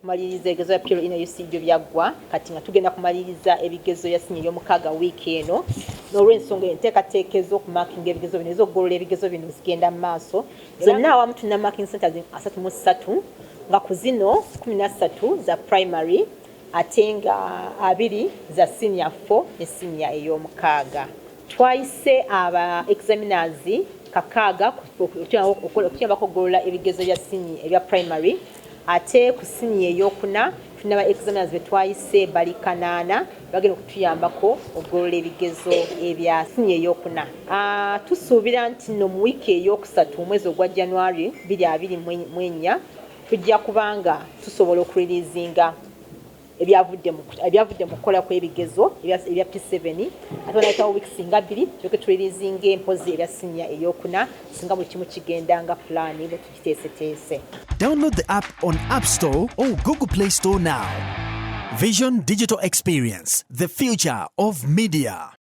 Tumaliriza ebigezo ya pure ino UCD byaggwa kati nga tugenda kumaliriza ebigezo ya siniya ey'omukaaga wiiki eno n'olw'ensonga enteekateeka ez'okumakinga ebigezo bino ez'okugolola ebigezo bino zigenda mu maaso zonna awamu tulina marking centers 33 nga ku zino 13 za primary ate nga 2 za senior 4 ne senior ey'omukaaga. Twayise aba examiners kakaaga okuyambako okugolola ebigezo bya senior ebya primary ate ku senior ey'okuna tulina aba examiners be twayise bali 8 bagenda okutuyambako okugolola ebigezo ebya senior ey'okuna. Tusuubira nti no mu wiiki ey'okusatu omwezi ogwa January 2024 tujja kubanga tusobola okureleasinga ebyavudde mu kukola kw'ebigezo ebya P7 ate banayitawo weeks nga 2 tulyoke tureleasinga empozi ebya senior ey'okuna singa buli kimu kigenda nga plan bwe tukiteeseteese. Download the app on App Store or Google Play Store now. Vision Digital Experience, the future of media.